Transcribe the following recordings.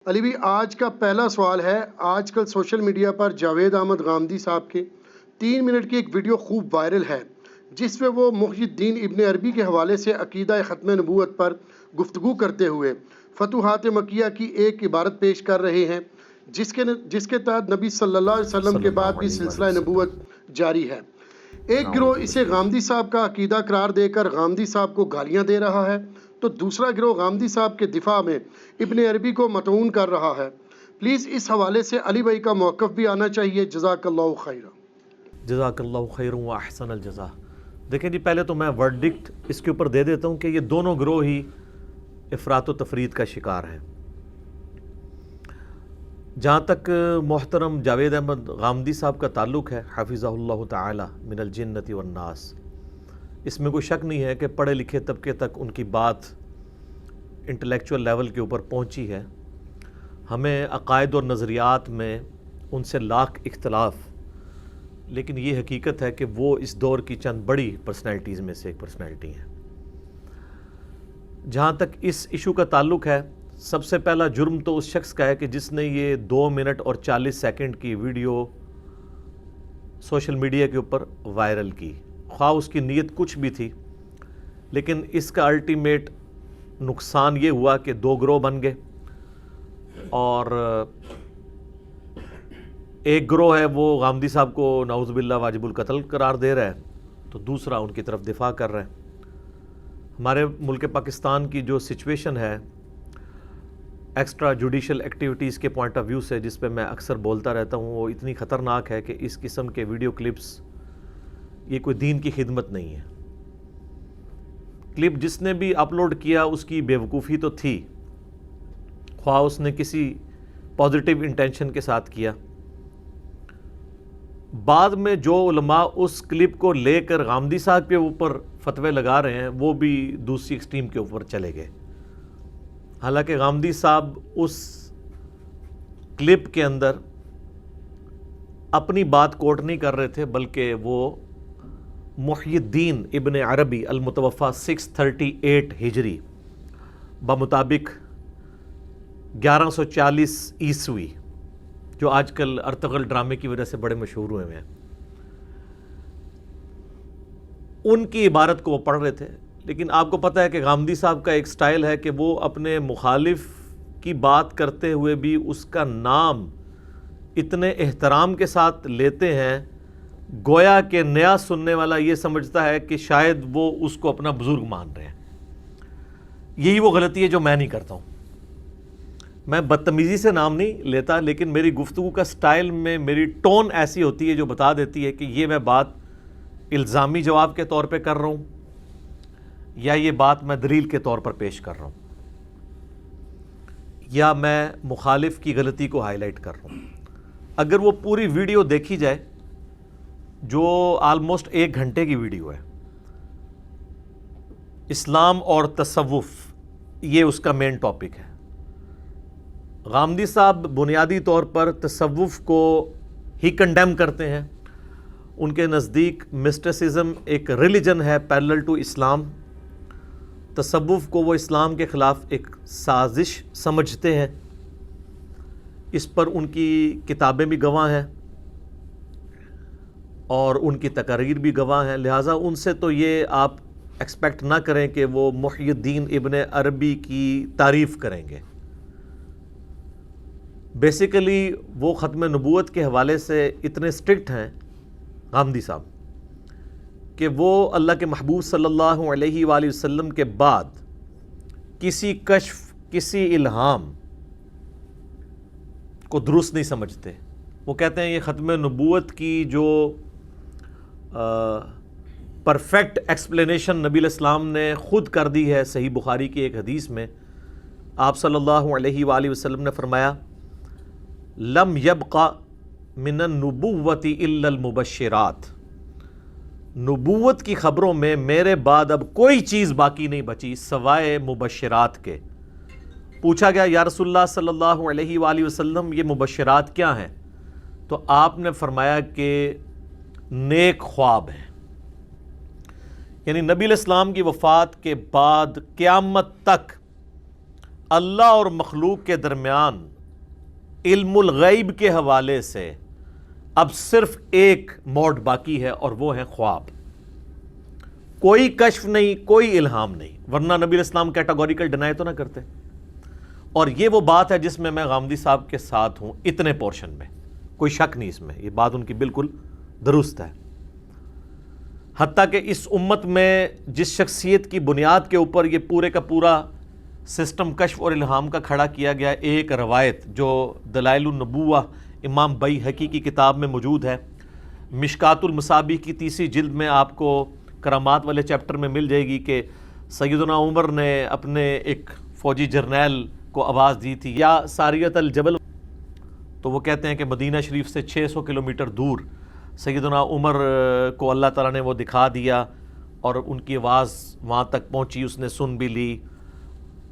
علی بھی آج کا پہلا سوال ہے۔ آج کل سوشل میڈیا پر جاوید احمد غامدی صاحب کے 3 منٹ کی ایک ویڈیو خوب وائرل ہے، جس میں وہ محی الدین ابن عربی کے حوالے سے عقیدہ ختم نبوت پر گفتگو کرتے ہوئے فتوحات مکیہ کی ایک عبارت پیش کر رہے ہیں، جس کے تحت نبی صلی اللہ علیہ وسلم کے بعد بھی سلسلہ نبوت جاری ہے۔ ایک گروہ اسے غامدی صاحب کا عقیدہ قرار دے کر غامدی صاحب کو گالیاں دے رہا ہے، تو دوسرا گروہ غامدی صاحب کے دفاع میں ابن عربی کو مطعون کر رہا ہے۔ پلیز اس حوالے سے علی بھائی کا موقف بھی آنا چاہیے۔ جزاک اللہ خیر۔ جزاک اللہ خیر و احسن الجزا۔ دیکھیں جی، پہلے تو میں ورڈکٹ اس کے اوپر دے دیتا ہوں کہ یہ دونوں گروہ ہی افراط و تفرید کا شکار ہیں۔ جہاں تک محترم جاوید احمد غامدی صاحب کا تعلق ہے، حفظہ اللہ تعالی من الجنۃ والناس، اس میں کوئی شک نہیں ہے کہ پڑھے لکھے طبقے تک ان کی بات انٹلیکچول لیول کے اوپر پہنچی ہے۔ ہمیں عقائد اور نظریات میں ان سے لاکھ اختلاف، لیکن یہ حقیقت ہے کہ وہ اس دور کی چند بڑی پرسنالٹیز میں سے ایک پرسنالٹی ہیں۔ جہاں تک اس ایشو کا تعلق ہے، سب سے پہلا جرم تو اس شخص کا ہے کہ جس نے یہ 2 منٹ اور 40 سیکنڈ کی ویڈیو سوشل میڈیا کے اوپر وائرل کی، خواہ اس کی نیت کچھ بھی تھی، لیکن اس کا الٹیمیٹ نقصان یہ ہوا کہ 2 گروہ بن گئے، اور ایک گروہ ہے وہ غامدی صاحب کو نعوذ باللہ واجب القتل قرار دے رہا ہے، تو دوسرا ان کی طرف دفاع کر رہا ہے۔ ہمارے ملک پاکستان کی جو سچویشن ہے ایکسٹرا جوڈیشل ایکٹیویٹیز کے پوائنٹ آف ویو سے، جس پہ میں اکثر بولتا رہتا ہوں، وہ اتنی خطرناک ہے کہ اس قسم کے ویڈیو کلپس یہ کوئی دین کی خدمت نہیں ہے۔ کلپ جس نے بھی اپلوڈ کیا اس کی بیوقوفی تو تھی، خواہ اس نے کسی پازیٹیو انٹینشن کے ساتھ کیا۔ بعد میں جو علماء اس کلپ کو لے کر غامدی صاحب کے اوپر فتوے لگا رہے ہیں، وہ بھی دوسری ایکسٹریم کے اوپر چلے گئے۔ حالانکہ غامدی صاحب اس کلپ کے اندر اپنی بات کوٹ نہیں کر رہے تھے، بلکہ وہ محی الدین ابن عربی المتوفی 638 ہجری بمطابق 1140 عیسوی، جو آج کل ارطغرل ڈرامے کی وجہ سے بڑے مشہور ہوئے ہیں، ان کی عبارت کو وہ پڑھ رہے تھے۔ لیکن آپ کو پتہ ہے کہ غامدی صاحب کا ایک سٹائل ہے کہ وہ اپنے مخالف کی بات کرتے ہوئے بھی اس کا نام اتنے احترام کے ساتھ لیتے ہیں، گویا کہ نیا سننے والا یہ سمجھتا ہے کہ شاید وہ اس کو اپنا بزرگ مان رہے ہیں۔ یہی وہ غلطی ہے جو میں نہیں کرتا ہوں۔ میں بدتمیزی سے نام نہیں لیتا، لیکن میری گفتگو کا سٹائل میں میری ٹون ایسی ہوتی ہے جو بتا دیتی ہے کہ یہ میں بات الزامی جواب کے طور پہ کر رہا ہوں یا یہ بات میں دلیل کے طور پر پیش کر رہا ہوں، یا میں مخالف کی غلطی کو ہائی لائٹ کر رہا ہوں۔ اگر وہ پوری ویڈیو دیکھی جائے، جو آلموسٹ 1 گھنٹے کی ویڈیو ہے، اسلام اور تصوف، یہ اس کا مین ٹاپک ہے۔ غامدی صاحب بنیادی طور پر تصوف کو ہی کنڈیم کرتے ہیں۔ ان کے نزدیک مسٹسزم ایک ریلیجن ہے پیرلل ٹو اسلام۔ تصوف کو وہ اسلام کے خلاف ایک سازش سمجھتے ہیں۔ اس پر ان کی کتابیں بھی گواہ ہیں اور ان کی تقاریر بھی گواہ ہیں، لہٰذا ان سے تو یہ آپ ایکسپیکٹ نہ کریں کہ وہ محی الدین ابن عربی کی تعریف کریں گے۔ بیسیکلی وہ ختم نبوت کے حوالے سے اتنے اسٹرکٹ ہیں غامدی صاحب کہ وہ اللہ کے محبوب صلی اللہ علیہ وآلہ وسلم کے بعد کسی کشف، کسی الہام کو درست نہیں سمجھتے۔ وہ کہتے ہیں یہ ختم نبوت کی جو پرفیکٹ ایکسپلینیشن نبی علیہ السلام نے خود کر دی ہے۔ صحیح بخاری کی ایک حدیث میں آپ صلی اللہ علیہ وآلہ وسلم نے فرمایا، لم یبق من النبوۃ الا المبشرات، نبوت کی خبروں میں میرے بعد اب کوئی چیز باقی نہیں بچی سوائے مبشرات کے۔ پوچھا گیا یا رسول اللہ صلی اللہ علیہ وآلہ وسلم یہ مبشرات کیا ہیں؟ تو آپ نے فرمایا کہ نیک خواب ہیں۔ یعنی نبی علیہ السلام کی وفات کے بعد قیامت تک اللہ اور مخلوق کے درمیان علم الغیب کے حوالے سے اب صرف ایک موڈ باقی ہے، اور وہ ہے خواب۔ کوئی کشف نہیں، کوئی الہام نہیں، ورنہ نبی علیہ السلام کیٹاگوریکل ڈینائی تو نہ کرتے۔ اور یہ وہ بات ہے جس میں میں غامدی صاحب کے ساتھ ہوں، اتنے پورشن میں کوئی شک نہیں، اس میں یہ بات ان کی بالکل درست ہے۔ حتیٰ کہ اس امت میں جس شخصیت کی بنیاد کے اوپر یہ پورے کا پورا سسٹم کشف اور الہام کا کھڑا کیا گیا، ایک روایت جو دلائل النبوہ امام بیہقی کی کتاب میں موجود ہے، مشکات المصابیح کی 30 جلد میں آپ کو کرامات والے چیپٹر میں مل جائے گی کہ سیدنا عمر نے اپنے ایک فوجی جرنیل کو آواز دی تھی، یا ساریت الجبل، تو وہ کہتے ہیں کہ مدینہ شریف سے 600 کلومیٹر دور سیدنا عمر کو اللہ تعالیٰ نے وہ دکھا دیا، اور ان کی آواز وہاں تک پہنچی، اس نے سن بھی لی،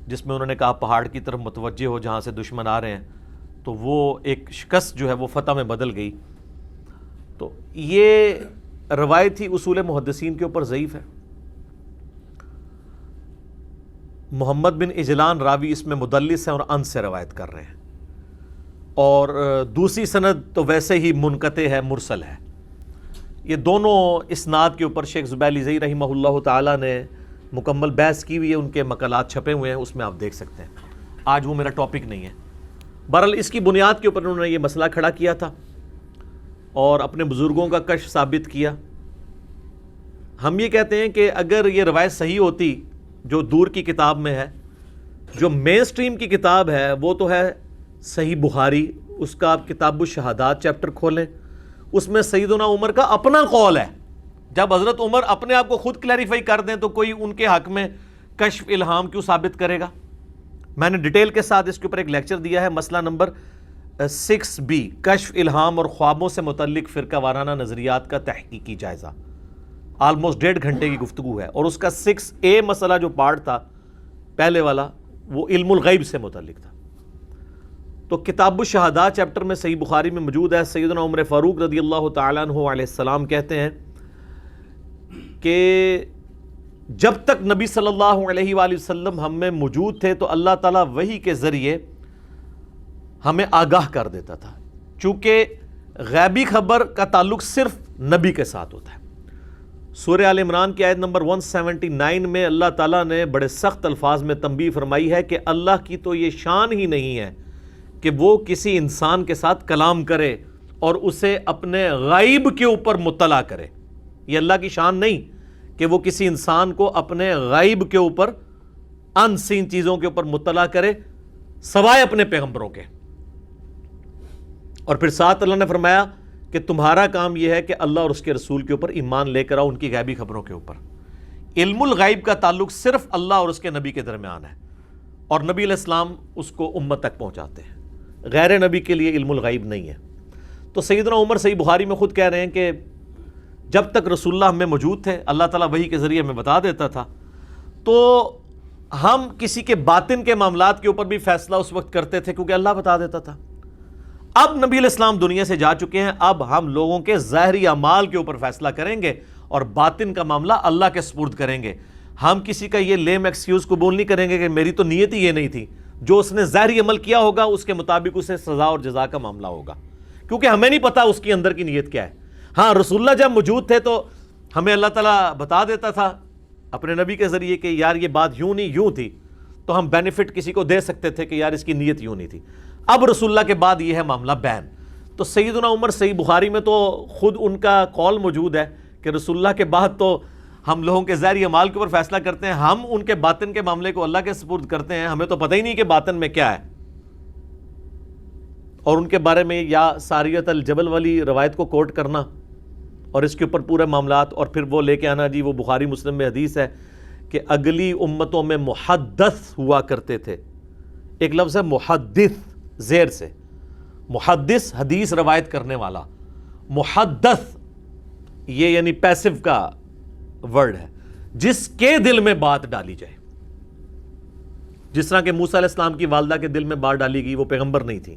جس میں انہوں نے کہا پہاڑ کی طرف متوجہ ہو جہاں سے دشمن آ رہے ہیں، تو وہ ایک شکست جو ہے وہ فتح میں بدل گئی۔ تو یہ روایت ہی اصول محدثین کے اوپر ضعیف ہے۔ محمد بن اجلان راوی اس میں مدلس ہیں اور ان سے روایت کر رہے ہیں، اور دوسری سند تو ویسے ہی منقطع ہے، مرسل ہے۔ یہ دونوں اسناد کے اوپر شیخ زبیلی زئی رحمہ اللہ تعالیٰ نے مکمل بحث کی ہوئی ہے، ان کے مقالات چھپے ہوئے ہیں، اس میں آپ دیکھ سکتے ہیں۔ آج وہ میرا ٹاپک نہیں ہے۔ بہرحال اس کی بنیاد کے اوپر انہوں نے یہ مسئلہ کھڑا کیا تھا اور اپنے بزرگوں کا کشف ثابت کیا۔ ہم یہ کہتے ہیں کہ اگر یہ روایت صحیح ہوتی جو دور کی کتاب میں ہے، جو مین سٹریم کی کتاب ہے وہ تو ہے صحیح بخاری، اس کا آپ کتاب الشہادات چیپٹر کھولیں، اس میں سیدنا عمر کا اپنا قول ہے۔ جب حضرت عمر اپنے آپ کو خود کلیریفائی کر دیں تو کوئی ان کے حق میں کشف الہام کیوں ثابت کرے گا؟ میں نے ڈیٹیل کے ساتھ اس کے اوپر ایک لیکچر دیا ہے، مسئلہ نمبر 6B، کشف الہام اور خوابوں سے متعلق فرقہ وارانہ نظریات کا تحقیقی جائزہ، آلموسٹ 1.5 گھنٹے کی گفتگو ہے، اور اس کا 6A مسئلہ جو پارٹ تھا پہلے والا وہ علم الغیب سے متعلق تھا۔ تو کتاب الشہادات چیپٹر میں صحیح بخاری میں موجود ہے، سیدنا عمر فاروق رضی اللہ تعالیٰ عنہ علیہ السلام کہتے ہیں کہ جب تک نبی صلی اللہ علیہ وآلہ وسلم ہم میں موجود تھے تو اللہ تعالیٰ وحی کے ذریعے ہمیں آگاہ کر دیتا تھا، چونکہ غیبی خبر کا تعلق صرف نبی کے ساتھ ہوتا ہے۔ سورہ آل عمران کی آیت نمبر 179 میں اللہ تعالیٰ نے بڑے سخت الفاظ میں تنبیہ فرمائی ہے کہ اللہ کی تو یہ شان ہی نہیں ہے کہ وہ کسی انسان کے ساتھ کلام کرے اور اسے اپنے غیب کے اوپر مطلع کرے۔ یہ اللہ کی شان نہیں کہ وہ کسی انسان کو اپنے غیب کے اوپر، ان سین چیزوں کے اوپر مطلع کرے سوائے اپنے پیغمبروں کے۔ اور پھر ساتھ اللہ نے فرمایا کہ تمہارا کام یہ ہے کہ اللہ اور اس کے رسول کے اوپر ایمان لے کر آؤ، ان کی غیبی خبروں کے اوپر۔ علم الغیب کا تعلق صرف اللہ اور اس کے نبی کے درمیان ہے، اور نبی علیہ السلام اس کو امت تک پہنچاتے ہیں، غیر نبی کے لیے علم الغیب نہیں ہے۔ تو سیدنا عمر صحیح بخاری میں خود کہہ رہے ہیں کہ جب تک رسول اللہ ہم میں موجود تھے، اللہ تعالیٰ وحی کے ذریعے ہمیں بتا دیتا تھا، تو ہم کسی کے باطن کے معاملات کے اوپر بھی فیصلہ اس وقت کرتے تھے کیونکہ اللہ بتا دیتا تھا۔ اب نبی علیہ السلام دنیا سے جا چکے ہیں، اب ہم لوگوں کے ظاہری اعمال کے اوپر فیصلہ کریں گے اور باطن کا معاملہ اللہ کے سپرد کریں گے۔ ہم کسی کا یہ لیم ایکسکیوز قبول نہیں کریں گے کہ میری تو نیت ہی یہ نہیں تھی۔ جو اس نے ظاہری عمل کیا ہوگا اس کے مطابق اسے سزا اور جزا کا معاملہ ہوگا، کیونکہ ہمیں نہیں پتا اس کی اندر کی نیت کیا ہے۔ ہاں، رسول اللہ جب موجود تھے تو ہمیں اللہ تعالیٰ بتا دیتا تھا اپنے نبی کے ذریعے کہ یار یہ بات یوں نہیں یوں تھی، تو ہم بینیفٹ کسی کو دے سکتے تھے کہ یار اس کی نیت یوں نہیں تھی۔ اب رسول اللہ کے بعد یہ ہے معاملہ بین۔ تو سیدنا عمر صحیح بخاری میں تو خود ان کا قول موجود ہے کہ رسول اللہ کے بعد تو ہم لوگوں کے ظاہری اعمال کے اوپر فیصلہ کرتے ہیں، ہم ان کے باطن کے معاملے کو اللہ کے سپرد کرتے ہیں، ہمیں تو پتہ ہی نہیں کہ باطن میں کیا ہے۔ اور ان کے بارے میں یا ساریت الجبل والی روایت کو کوٹ کرنا اور اس کے اوپر پورے معاملات، اور پھر وہ لے کے آنا جی وہ بخاری مسلم میں حدیث ہے کہ اگلی امتوں میں محدث ہوا کرتے تھے۔ ایک لفظ ہے محدث زیر سے، محدث حدیث روایت کرنے والا، محدث یہ یعنی پیسو کا ورڈ ہے، جس کے دل میں بات ڈالی جائے۔ جس طرح کہ موسیٰ علیہ السلام کی والدہ کے دل میں بات ڈالی گئی، وہ پیغمبر نہیں تھی۔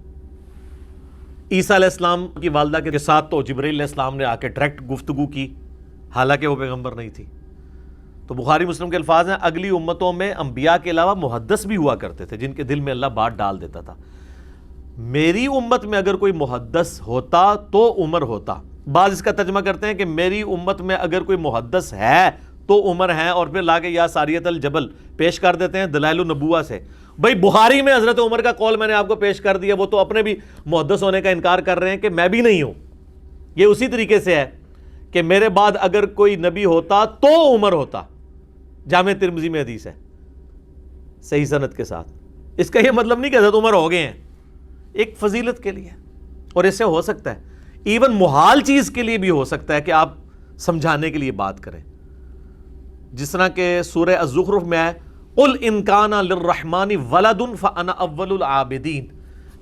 عیسیٰ علیہ السلام کی والدہ کے ساتھ تو جبرائیل علیہ السلام نے آ کے ڈائریکٹ گفتگو کی، حالانکہ وہ پیغمبر نہیں تھی۔ تو بخاری مسلم کے الفاظ ہیں اگلی امتوں میں انبیاء کے علاوہ محدث بھی ہوا کرتے تھے جن کے دل میں اللہ بات ڈال دیتا تھا. میری امت میں اگر کوئی محدث ہوتا تو عمر ہوتا. بعض اس کا ترجمہ کرتے ہیں کہ میری امت میں اگر کوئی محدث ہے تو عمر ہیں, اور پھر لا کے یا ساریت الجبل پیش کر دیتے ہیں دلائل النبوہ سے. بھائی بخاری میں حضرت عمر کا قول میں نے آپ کو پیش کر دیا, وہ تو اپنے بھی محدث ہونے کا انکار کر رہے ہیں کہ میں بھی نہیں ہوں. یہ اسی طریقے سے ہے کہ میرے بعد اگر کوئی نبی ہوتا تو عمر ہوتا. جامع ترمذی میں حدیث ہے صحیح سند کے ساتھ. اس کا یہ مطلب نہیں کہ حضرت عمر ہو گئے ہیں, ایک فضیلت کے لیے, اور اس سے ہو سکتا ہے ایون محال چیز کے لیے بھی ہو سکتا ہے کہ آپ سمجھانے کے لیے بات کریں, جس طرح کہ سورہ الزخرف میں ہے قل ان کان للرحمن ولد فانا اول العابدین.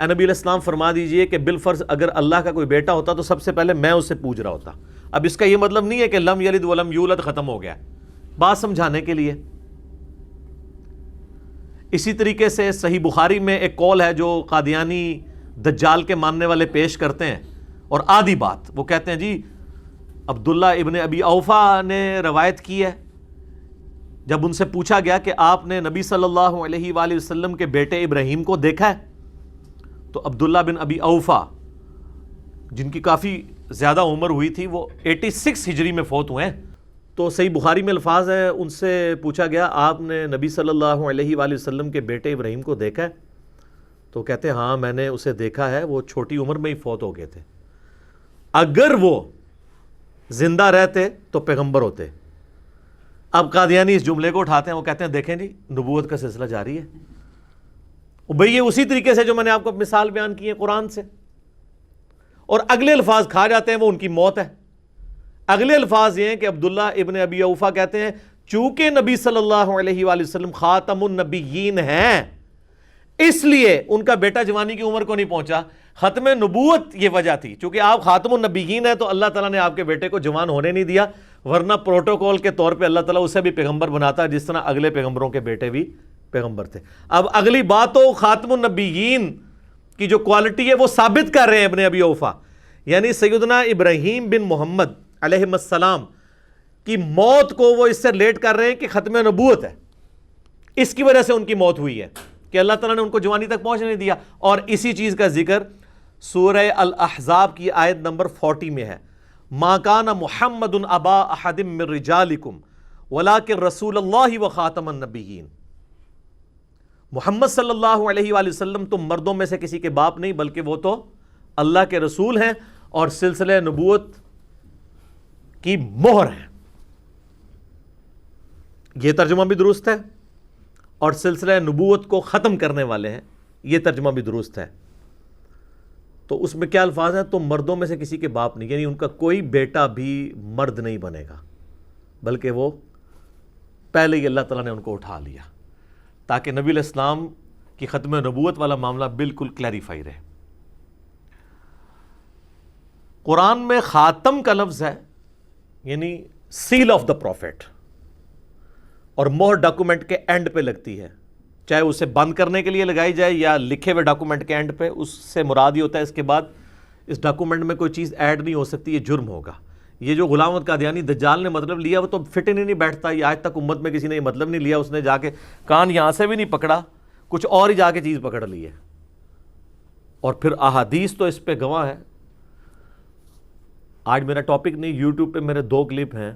اے نبی علیہ السلام فرما دیجئے کہ بالفرض اگر اللہ کا کوئی بیٹا ہوتا تو سب سے پہلے میں اس سے پوچھ رہا ہوتا. اب اس کا یہ مطلب نہیں ہے کہ لم یلد ولم یولد ختم ہو گیا, بات سمجھانے کے لیے. اسی طریقے سے صحیح بخاری میں ایک قول ہے جو قادیانی دجال کے ماننے والے پیش کرتے ہیں, اور آدھی بات وہ کہتے ہیں جی عبداللہ ابن ابی اوفا نے روایت کی ہے, جب ان سے پوچھا گیا کہ آپ نے نبی صلی اللہ علیہ وآلہ وسلم کے بیٹے ابراہیم کو دیکھا ہے, تو عبداللہ بن ابی اوفا جن کی کافی زیادہ عمر ہوئی تھی, وہ 86 ہجری میں فوت ہوئے ہیں. تو صحیح بخاری میں الفاظ ہیں, ان سے پوچھا گیا آپ نے نبی صلی اللہ علیہ وآلہ وسلم کے بیٹے ابراہیم کو دیکھا ہے, تو کہتے ہیں ہاں میں نے اسے دیکھا ہے, وہ چھوٹی عمر میں ہی فوت ہو گئے تھے. اگر وہ زندہ رہتے تو پیغمبر ہوتے. اب قادیانی اس جملے کو اٹھاتے ہیں, وہ کہتے ہیں دیکھیں جی نبوت کا سلسلہ جاری ہے. بھئی یہ اسی طریقے سے جو میں نے آپ کو مثال بیان کی ہے قرآن سے, اور اگلے الفاظ کھا جاتے ہیں وہ ان کی موت ہے. اگلے الفاظ یہ ہیں کہ عبداللہ ابن ابی اوفا کہتے ہیں چونکہ نبی صلی اللہ علیہ وآلہ وسلم خاتم النبیین ہیں اس لیے ان کا بیٹا جوانی کی عمر کو نہیں پہنچا. ختم نبوت یہ وجہ تھی, چونکہ آپ خاتم النبیین ہیں تو اللہ تعالیٰ نے آپ کے بیٹے کو جوان ہونے نہیں دیا, ورنہ پروٹوکول کے طور پہ اللہ تعالیٰ اسے بھی پیغمبر بناتا جس طرح اگلے پیغمبروں کے بیٹے بھی پیغمبر تھے. اب اگلی بات تو خاتم النبیین کی جو کوالٹی ہے وہ ثابت کر رہے ہیں ابن ابی اوفا, یعنی سیدنا ابراہیم بن محمد علیہ السلام کی موت کو وہ اس سے ریلیٹ کر رہے ہیں کہ ختم نبوت ہے, اس کی وجہ سے ان کی موت ہوئی ہے کہ اللہ تعالیٰ نے ان کو جوانی تک پہنچنے نہیں دیا. اور اسی چیز کا ذکر سورہ الاحزاب کی آیت نمبر 40 میں ہے, ما کان محمد ابا احد من رجالکم ولکن رسول اللہ وخاتم النبیین. محمد صلی اللہ علیہ وآلہ وسلم تم مردوں میں سے کسی کے باپ نہیں بلکہ وہ تو اللہ کے رسول ہیں اور سلسلہ نبوت کی مہر ہیں. یہ ترجمہ بھی درست ہے, اور سلسلہ نبوت کو ختم کرنے والے ہیں, یہ ترجمہ بھی درست ہے. تو اس میں کیا الفاظ ہیں, تو مردوں میں سے کسی کے باپ نہیں, یعنی ان کا کوئی بیٹا بھی مرد نہیں بنے گا بلکہ وہ پہلے ہی اللہ تعالیٰ نے ان کو اٹھا لیا تاکہ نبی علیہ السلام کی ختم نبوت والا معاملہ بالکل کلیریفائی رہے. قرآن میں خاتم کا لفظ ہے, یعنی سیل آف دا پروفیٹ, اور مہر ڈاکومنٹ کے اینڈ پہ لگتی ہے, چاہے اسے بند کرنے کے لیے لگائی جائے یا لکھے ہوئے ڈاکومنٹ کے اینڈ پہ. اس سے مراد یہ ہوتا ہے اس کے بعد اس ڈاکومنٹ میں کوئی چیز ایڈ نہیں ہو سکتی, یہ جرم ہوگا. یہ جو غلام احمد قادیانی دجال نے مطلب لیا وہ تو فٹ نہیں بیٹھتا, یہ آج تک امت میں کسی نے یہ مطلب نہیں لیا. اس نے جا کے کان یہاں سے بھی نہیں پکڑا, کچھ اور ہی جا کے چیز پکڑ لی ہے. اور پھر احادیث تو اس پہ گواہ ہے. آج میرا ٹاپک نہیں, یوٹیوب پہ میرے 2 کلپ ہیں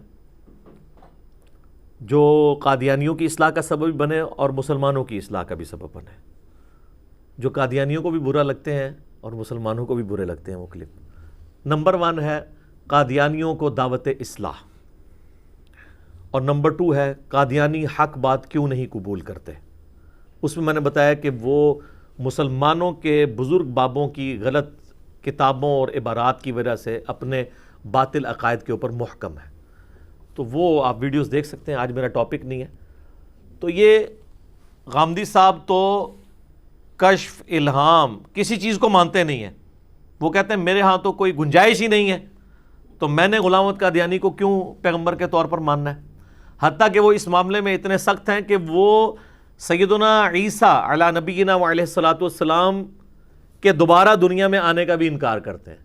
جو قادیانیوں کی اصلاح کا سبب بنے اور مسلمانوں کی اصلاح کا بھی سبب بنے, جو قادیانیوں کو بھی برا لگتے ہیں اور مسلمانوں کو بھی برے لگتے ہیں وہ کلپ. نمبر 1 ہے قادیانیوں کو دعوت اصلاح, اور نمبر 2 ہے قادیانی حق بات کیوں نہیں قبول کرتے. اس میں نے بتایا کہ وہ مسلمانوں کے بزرگ بابوں کی غلط کتابوں اور عبارات کی وجہ سے اپنے باطل عقائد کے اوپر محکم ہے. تو وہ آپ ویڈیوز دیکھ سکتے ہیں, آج میرا ٹاپک نہیں ہے. تو یہ غامدی صاحب تو کشف الہام کسی چیز کو مانتے نہیں ہیں. وہ کہتے ہیں میرے ہاں تو کوئی گنجائش ہی نہیں ہے, تو میں نے غلام احمد قادیانی کو کیوں پیغمبر کے طور پر ماننا ہے. حتیٰ کہ وہ اس معاملے میں اتنے سخت ہیں کہ وہ سیدنا عیسیٰ علی نبینا وعلیہ الصلاۃ والسلام کے دوبارہ دنیا میں آنے کا بھی انکار کرتے ہیں,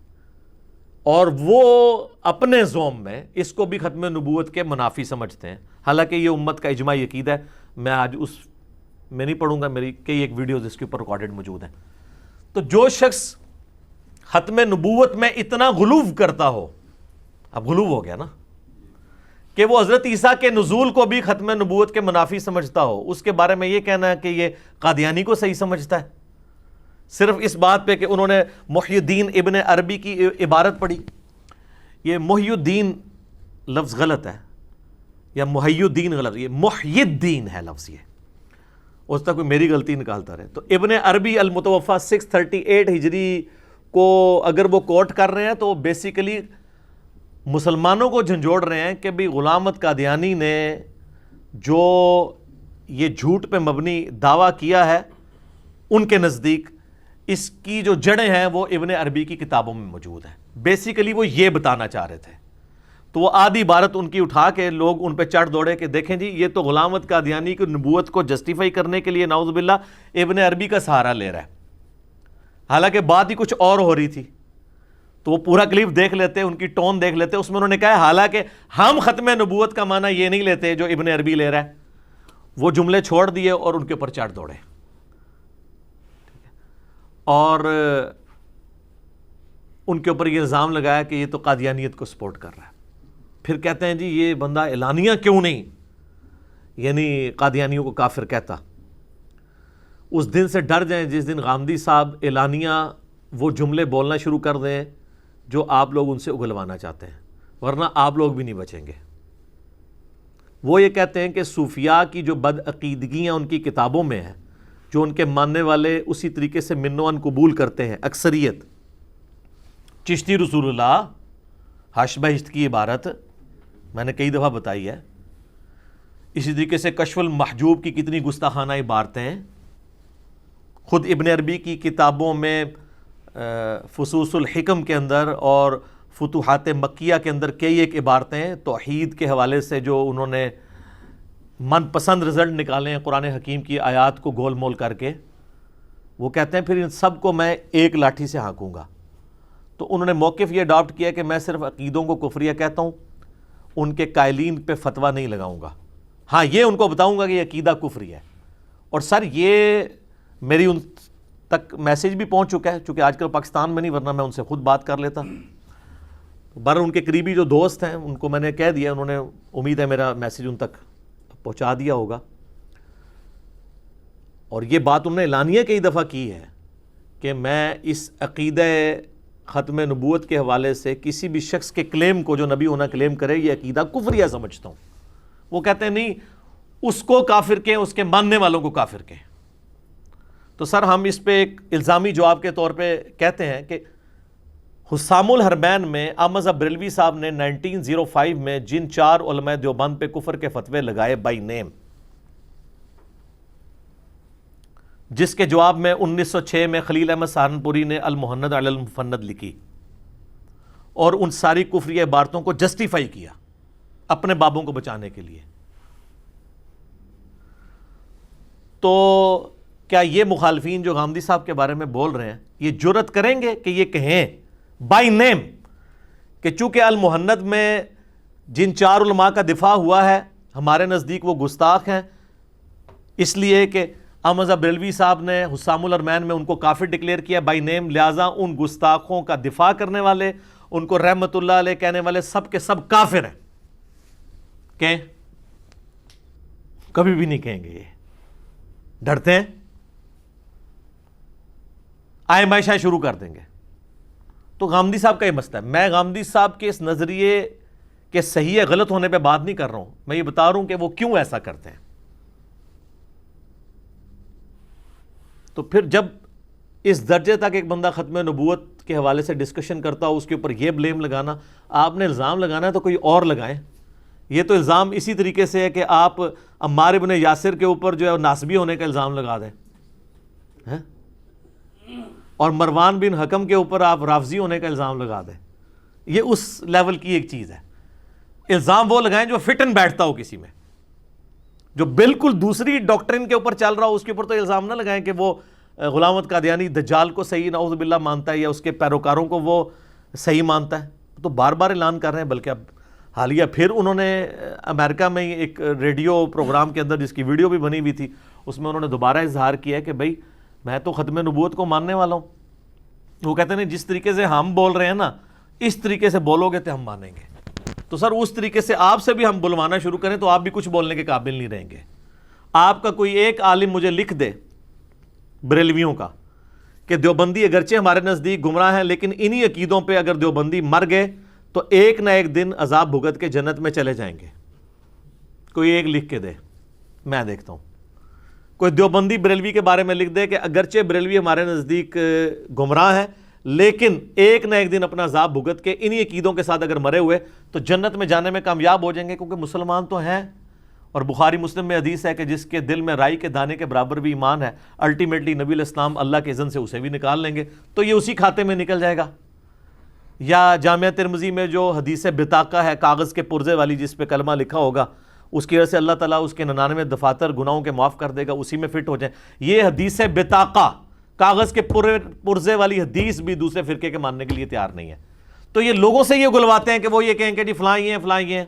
اور وہ اپنے زوم میں اس کو بھی ختم نبوت کے منافی سمجھتے ہیں. حالانکہ یہ امت کا اجماعی عقیدہ ہے. میں آج اس میں نہیں پڑھوں گا, میری کئی ایک ویڈیوز اس کے اوپر ریکارڈڈ موجود ہیں. تو جو شخص ختم نبوت میں اتنا غلو کرتا ہو, اب غلو ہو گیا نا, کہ وہ حضرت عیسیٰ کے نزول کو بھی ختم نبوت کے منافی سمجھتا ہو, اس کے بارے میں یہ کہنا ہے کہ یہ قادیانی کو صحیح سمجھتا ہے صرف اس بات پہ کہ انہوں نے محی الدین ابن عربی کی عبارت پڑھی. یہ محی الدین لفظ غلط ہے, یا محی الدین غلط, یہ محی الدین ہے لفظ, یہ اس تک کوئی میری غلطی نکالتا رہے. تو ابن عربی المتوفا 638 ہجری کو اگر وہ کوٹ کر رہے ہیں تو بیسیکلی مسلمانوں کو جھنجھوڑ رہے ہیں کہ بھی غلام احمد قادیانی نے جو یہ جھوٹ پہ مبنی دعویٰ کیا ہے, ان کے نزدیک اس کی جو جڑیں ہیں وہ ابن عربی کی کتابوں میں موجود ہیں. بیسیکلی وہ یہ بتانا چاہ رہے تھے. تو وہ آدھی عبارت ان کی اٹھا کے لوگ ان پہ چڑھ دوڑے کہ دیکھیں جی یہ تو غلام احمد قادیانی کی نبوت کو جسٹیفائی کرنے کے لیے نعوذ باللہ ابن عربی کا سہارا لے رہا ہے, حالانکہ بات ہی کچھ اور ہو رہی تھی. تو وہ پورا کلپ دیکھ لیتے, ان کی ٹون دیکھ لیتے. اس میں انہوں نے کہا حالانکہ ہم ختم نبوت کا معنی یہ نہیں لیتے جو ابن عربی لے رہا ہے. وہ جملے چھوڑ دیے اور ان کے اوپر چڑھ دوڑے, اور ان کے اوپر یہ الزام لگایا کہ یہ تو قادیانیت کو سپورٹ کر رہا ہے. پھر کہتے ہیں جی یہ بندہ اعلانیہ کیوں نہیں یعنی قادیانیوں کو کافر کہتا. اس دن سے ڈر جائیں جس دن غامدی صاحب اعلانیہ وہ جملے بولنا شروع کر دیں جو آپ لوگ ان سے اگلوانا چاہتے ہیں, ورنہ آپ لوگ بھی نہیں بچیں گے. وہ یہ کہتے ہیں کہ صوفیاء کی جو بدعقیدگیاں ان کی کتابوں میں ہیں, جو ان کے ماننے والے اسی طریقے سے من و عن قبول کرتے ہیں اکثریت. چشتی رسول اللہ, حش بہشت کی عبارت میں نے کئی دفعہ بتائی ہے. اسی طریقے سے کشف المحجوب کی کتنی گستاخانہ عبارتیں ہیں. خود ابن عربی کی کتابوں میں فصوص الحکم کے اندر اور فتوحات مکیہ کے اندر کئی ایک عبارتیں توحید کے حوالے سے جو انہوں نے من پسند رزلٹ نکالے ہیں قرآن حکیم کی آیات کو گول مول کر کے. وہ کہتے ہیں پھر ان سب کو میں ایک لاٹھی سے ہانکوں گا. تو انہوں نے موقف یہ اڈاپٹ کیا کہ میں صرف عقیدوں کو کفریہ کہتا ہوں, ان کے قائلین پہ فتویٰ نہیں لگاؤں گا. ہاں یہ ان کو بتاؤں گا کہ یہ عقیدہ کفری ہے. اور سر یہ میری ان تک میسیج بھی پہنچ چکا ہے, چونکہ آج کل پاکستان میں نہیں, ورنہ میں ان سے خود بات کر لیتا. بہرحال ان کے قریبی جو دوست ہیں ان کو میں نے کہہ دیا, انہوں نے امید ہے میرا میسیج ان تک پہنچا دیا ہوگا. اور یہ بات انہوں نے اعلانیہ کئی دفعہ کی ہے کہ میں اس عقیدہ ختم نبوت کے حوالے سے کسی بھی شخص کے کلیم کو جو نبی ہونا کلیم کرے یہ عقیدہ کفریہ سمجھتا ہوں. وہ کہتے ہیں نہیں, اس کو کافر کہیں, اس کے ماننے والوں کو کافر کہیں. تو سر ہم اس پہ ایک الزامی جواب کے طور پہ کہتے ہیں کہ حسام الحرمین میں احمد بریلوی صاحب نے 1905 میں جن 4 علماء دیوبند پہ کفر کے فتوے لگائے بائی نیم, جس کے جواب میں 1906 میں خلیل احمد سہارنپوری نے المحند علی المفند لکھی اور ان ساری کفری عبارتوں کو جسٹیفائی کیا اپنے بابوں کو بچانے کے لیے. تو کیا یہ مخالفین جو غامدی صاحب کے بارے میں بول رہے ہیں یہ جرأت کریں گے کہ یہ کہیں بائی نیم کہ چونکہ المحند میں جن 4 علماء کا دفاع ہوا ہے ہمارے نزدیک وہ گستاخ ہیں, اس لیے کہ احمد بریلوی صاحب نے حسام الحرمین میں ان کو کافر ڈکلیئر کیا بائی نیم, لہٰذا ان گستاخوں کا دفاع کرنے والے, ان کو رحمت اللہ علیہ کہنے والے سب کے سب کافر ہیں. کہیں کبھی بھی نہیں کہیں گے, یہ ڈرتے ہیں, آئے مائشہ شروع کر دیں گے. تو غامدی صاحب کا یہ مسئلہ ہے. میں غامدی صاحب کے اس نظریے کے صحیح یا غلط ہونے پہ بات نہیں کر رہا ہوں, میں یہ بتا رہا ہوں کہ وہ کیوں ایسا کرتے ہیں. تو پھر جب اس درجے تک ایک بندہ ختم نبوت کے حوالے سے ڈسکشن کرتا ہو, اس کے اوپر یہ بلیم لگانا, آپ نے الزام لگانا ہے تو کوئی اور لگائیں. یہ تو الزام اسی طریقے سے ہے کہ آپ عمار ابن یاسر کے اوپر جو ہے ناسبی ہونے کا الزام لگا دیں, اور مروان بن حکم کے اوپر آپ رافضی ہونے کا الزام لگا دیں. یہ اس لیول کی ایک چیز ہے. الزام وہ لگائیں جو فٹ ان بیٹھتا ہو کسی میں, جو بالکل دوسری ڈاکٹرن کے اوپر چل رہا ہو اس کے اوپر تو الزام نہ لگائیں کہ وہ غلام احمد قادیانی دجال کو صحیح نعوذ باللہ مانتا ہے یا اس کے پیروکاروں کو وہ صحیح مانتا ہے. تو بار بار اعلان کر رہے ہیں, بلکہ اب حالیہ پھر انہوں نے امریکہ میں ایک ریڈیو پروگرام کے اندر جس کی ویڈیو بھی بنی ہوئی تھی اس میں انہوں نے دوبارہ اظہار کیا کہ بھائی میں تو ختم نبوت کو ماننے والا ہوں. وہ کہتے ہیں جس طریقے سے ہم بول رہے ہیں نا اس طریقے سے بولو گے تو ہم مانیں گے. تو سر اس طریقے سے آپ سے بھی ہم بلوانا شروع کریں تو آپ بھی کچھ بولنے کے قابل نہیں رہیں گے. آپ کا کوئی ایک عالم مجھے لکھ دے بریلویوں کا کہ دیوبندی اگرچہ ہمارے نزدیک گمراہ ہیں لیکن انہی عقیدوں پہ اگر دیوبندی مر گئے تو ایک نہ ایک دن عذاب بھگت کے جنت میں چلے جائیں گے. کوئی ایک لکھ کے دے, میں دیکھتا ہوں. کوئی دیوبندی بریلوی کے بارے میں لکھ دے کہ اگرچہ بریلوی ہمارے نزدیک گمراہ ہے لیکن ایک نہ ایک دن اپنا عذاب بھگت کے انہی عقیدوں کے ساتھ اگر مرے ہوئے تو جنت میں جانے میں کامیاب ہو جائیں گے, کیونکہ مسلمان تو ہیں. اور بخاری مسلم میں حدیث ہے کہ جس کے دل میں رائی کے دانے کے برابر بھی ایمان ہے الٹیمیٹلی نبی علیہ السلام اللہ کے اذن سے اسے بھی نکال لیں گے, تو یہ اسی کھاتے میں نکل جائے گا. یا جامعہ ترمذی میں جو حدیث بطاقہ ہے کاغذ کے پرزے والی جس پہ کلمہ لکھا ہوگا اس کی وجہ سے اللہ تعالیٰ اس کے 99 دفاتر گناہوں کے معاف کر دے گا, اسی میں فٹ ہو جائیں. یہ حدیث بطاقہ کاغذ کے پرزے والی حدیث بھی دوسرے فرقے کے ماننے کے لیے تیار نہیں ہے. تو یہ لوگوں سے یہ گلواتے ہیں کہ وہ یہ کہیں کہ جی فلاں یہ ہیں فلاں یہ ہیں.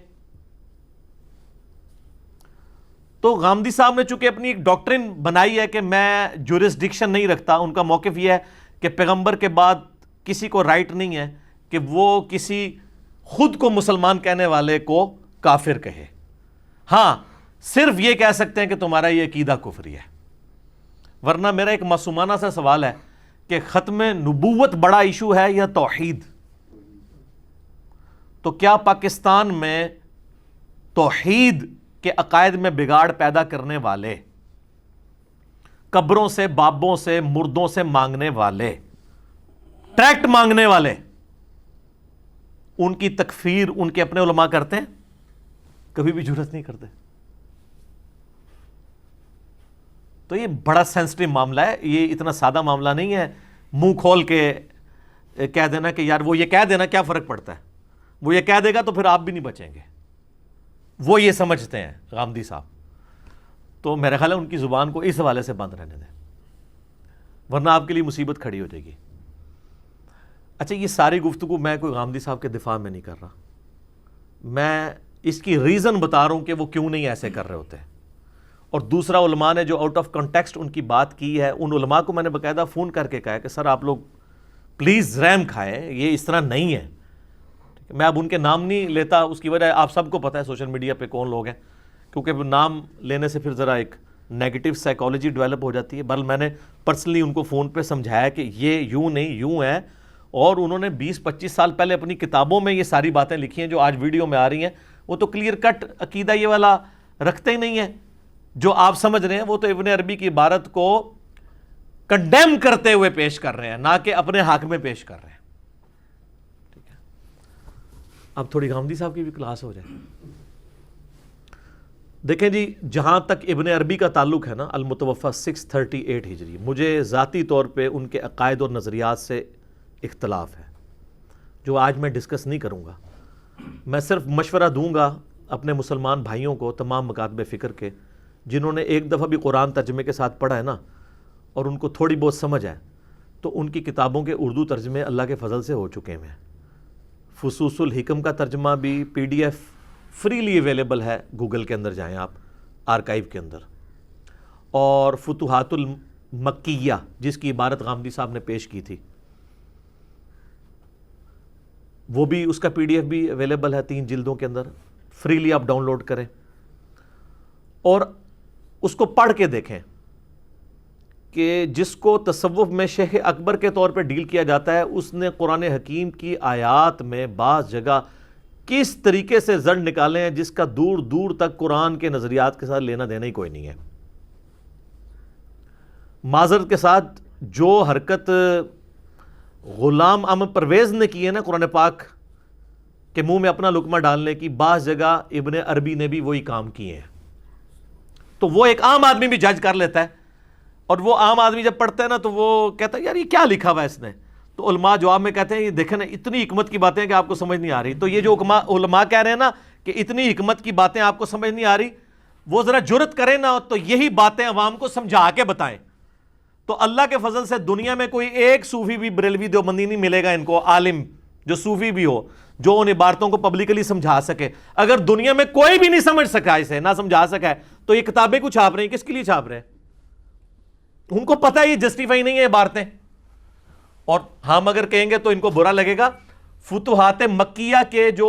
تو غامدی صاحب نے چونکہ اپنی ایک ڈاکٹرن بنائی ہے کہ میں جورسڈکشن نہیں رکھتا, ان کا موقف یہ ہے کہ پیغمبر کے بعد کسی کو رائٹ نہیں ہے کہ وہ کسی خود کو مسلمان کہنے والے کو کافر کہے. ہاں صرف یہ کہہ سکتے ہیں کہ تمہارا یہ عقیدہ کفری ہے. ورنہ میرا ایک معصومانہ سا سوال ہے کہ ختم نبوت بڑا ایشو ہے یا توحید؟ تو کیا پاکستان میں توحید کے عقائد میں بگاڑ پیدا کرنے والے, قبروں سے بابوں سے مردوں سے مانگنے والے, ٹریکٹ مانگنے والے, ان کی تکفیر ان کے اپنے علماء کرتے ہیں؟ کبھی بھی جرات نہیں کرتے. تو یہ بڑا سینسٹیو معاملہ ہے, یہ اتنا سادہ معاملہ نہیں ہے منہ کھول کے کہہ دینا کہ یار وہ یہ کہہ دینا کیا فرق پڑتا ہے, وہ یہ کہہ دے گا تو پھر آپ بھی نہیں بچیں گے. وہ یہ سمجھتے ہیں غامدی صاحب. تو میرا خیال ہے ان کی زبان کو اس حوالے سے بند رہنے دیں, ورنہ آپ کے لیے مصیبت کھڑی ہو جائے گی. اچھا یہ ساری گفتگو میں کوئی غامدی صاحب کے دفاع میں نہیں کر رہا, میں اس کی ریزن بتا رہا ہوں کہ وہ کیوں نہیں ایسے کر رہے ہوتے. اور دوسرا علماء نے جو آؤٹ آف کنٹیکسٹ ان کی بات کی ہے, ان علماء کو میں نے باقاعدہ فون کر کے کہا کہ سر آپ لوگ پلیز رحم کھائیں, یہ اس طرح نہیں ہے. میں اب ان کے نام نہیں لیتا, اس کی وجہ آپ سب کو پتہ ہے سوشل میڈیا پہ کون لوگ ہیں, کیونکہ نام لینے سے پھر ذرا ایک نیگیٹو سائیکالوجی ڈیولپ ہو جاتی ہے. بل میں نے پرسنلی ان کو فون پہ سمجھایا کہ یہ یوں نہیں یوں ہے, اور انہوں نے 20-25 سال پہلے اپنی کتابوں میں یہ ساری باتیں لکھی ہیں جو آج ویڈیو میں آ رہی ہیں. وہ تو کلیئر کٹ عقیدہ یہ والا رکھتے ہی نہیں ہے جو آپ سمجھ رہے ہیں. وہ تو ابن عربی کی عبارت کو کنڈیم کرتے ہوئے پیش کر رہے ہیں, نہ کہ اپنے حق میں پیش کر رہے ہیں. ٹھیک ہے, اب تھوڑی غامدی صاحب کی بھی کلاس ہو جائے. دیکھیں جی, جہاں تک ابن عربی کا تعلق ہے نا, المتوفی 638 ہجری, مجھے ذاتی طور پہ ان کے عقائد اور نظریات سے اختلاف ہے جو آج میں ڈسکس نہیں کروں گا. میں صرف مشورہ دوں گا اپنے مسلمان بھائیوں کو, تمام مکاتب فکر کے, جنہوں نے ایک دفعہ بھی قرآن ترجمے کے ساتھ پڑھا ہے نا اور ان کو تھوڑی بہت سمجھ ہے, تو ان کی کتابوں کے اردو ترجمے اللہ کے فضل سے ہو چکے ہیں. فصوص الحکم کا ترجمہ بھی PDF فریلی اویلیبل ہے, گوگل کے اندر جائیں آپ آرکائیو کے اندر. اور فتوحات المکیہ جس کی عبارت غامدی صاحب نے پیش کی تھی, وہ بھی اس کا PDF بھی اویلیبل ہے 3 جلدوں کے اندر, فریلی آپ ڈاؤن لوڈ کریں اور اس کو پڑھ کے دیکھیں کہ جس کو تصوف میں شیخ اکبر کے طور پہ ڈیل کیا جاتا ہے, اس نے قرآن حکیم کی آیات میں بعض جگہ کس طریقے سے زڑ نکالے ہیں جس کا دور دور تک قرآن کے نظریات کے ساتھ لینا دینا ہی کوئی نہیں ہے. معذرت کے ساتھ جو حرکت غلام احمد پرویز نے کی ہے نا قرآن پاک کے منہ میں اپنا لقمہ ڈالنے کی, بعض جگہ ابن عربی نے بھی وہی کام کیے ہیں. تو وہ ایک عام آدمی بھی جج کر لیتا ہے, اور وہ عام آدمی جب پڑھتا ہے نا تو وہ کہتا ہے یار یہ کیا لکھا ہوا ہے اس نے. تو علماء جواب میں کہتے ہیں یہ دیکھیں نا اتنی حکمت کی باتیں کہ آپ کو سمجھ نہیں آ رہی. تو یہ جو علماء کہہ رہے ہیں نا کہ اتنی حکمت کی باتیں آپ کو سمجھ نہیں آ رہی, وہ ذرا جرت کریں نا تو یہی باتیں عوام کو سمجھا کے بتائیں. تو اللہ کے فضل سے دنیا میں کوئی ایک صوفی بھی بریلوی دیوبندی نہیں ملے گا ان کو عالم جو صوفی بھی ہو, جو ان عبارتوں کو پبلکلی سمجھا سکے. اگر دنیا میں کوئی بھی نہیں سمجھ سکا اسے, نہ سمجھا سکا ہے, تو یہ کتابیں کو چھاپ رہے ہیں, کس کے لیے چھاپ رہے ہیں؟ ان کو پتہ ہے یہ جسٹیفائی نہیں ہے عبارتیں. اور ہم اگر کہیں گے تو ان کو برا لگے گا. فتوحات مکیہ کے جو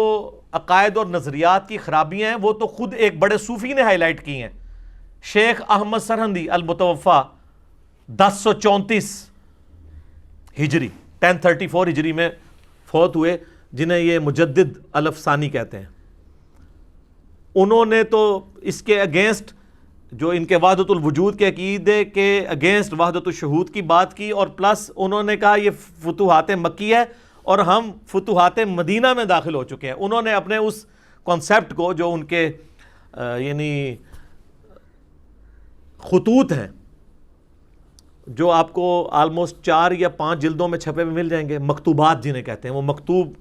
عقائد اور نظریات کی خرابیاں ہیں وہ تو خود ایک بڑے صوفی نے ہائی لائٹ کی ہیں. شیخ احمد سرہندی المتوفا 1034 ہجری 1034 ہجری میں فوت ہوئے, جنہیں یہ مجدد الافسانی کہتے ہیں. انہوں نے تو اس کے اگینسٹ, جو ان کے وحدت الوجود کے عقیدے کے اگینسٹ وحدت الشہود کی بات کی, اور پلس انہوں نے کہا یہ فتوحات مکی ہے اور ہم فتوحات مدینہ میں داخل ہو چکے ہیں. انہوں نے اپنے اس کانسیپٹ کو, جو ان کے یعنی خطوط ہیں, جو آپ کو آلموسٹ 4 یا 5 جلدوں میں چھپے میں مل جائیں گے, مکتوبات جنہیں کہتے ہیں, وہ مکتوب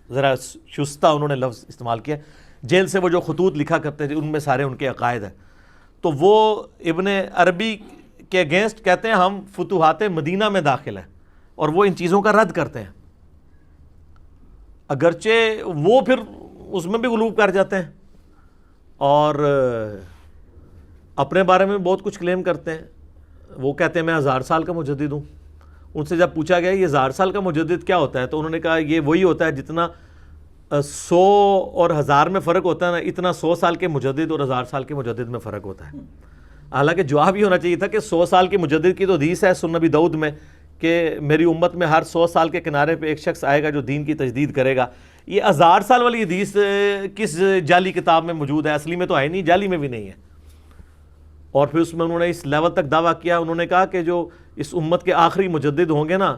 ذرا شستہ انہوں نے لفظ استعمال کیا, جیل سے وہ جو خطوط لکھا کرتے تھے ان میں سارے ان کے عقائد ہیں. تو وہ ابن عربی کے اگینسٹ کہتے ہیں ہم فتوحات مدینہ میں داخل ہیں, اور وہ ان چیزوں کا رد کرتے ہیں, اگرچہ وہ پھر اس میں بھی غلوب کر جاتے ہیں اور اپنے بارے میں بہت کچھ کلیم کرتے ہیں. وہ کہتے ہیں میں 1000 سال کا مجدد ہوں. ان سے جب پوچھا گیا یہ 1000 سال کا مجدد کیا ہوتا ہے, تو انہوں نے کہا یہ وہی ہوتا ہے جتنا 100 اور 1000 میں فرق ہوتا ہے نا, اتنا 100 سال کے مجدد اور 1000 سال کے مجدد میں فرق ہوتا ہے. حالانکہ جواب یہ ہونا چاہیے تھا کہ 100 سال کے مجدد کی تو حدیث ہے سنن نبی داؤد میں کہ میری امت میں ہر 100 سال کے کنارے پہ ایک شخص آئے گا جو دین کی تجدید کرے گا. یہ 1000 سال والی حدیث کس جعلی کتاب میں موجود ہے؟ اصلی میں تو ہے نہیں, جعلی میں بھی نہیں ہے. اور پھر اس میں انہوں نے اس لیول تک دعویٰ کیا, انہوں نے کہا کہ جو اس امت کے آخری مجدد ہوں گے نا,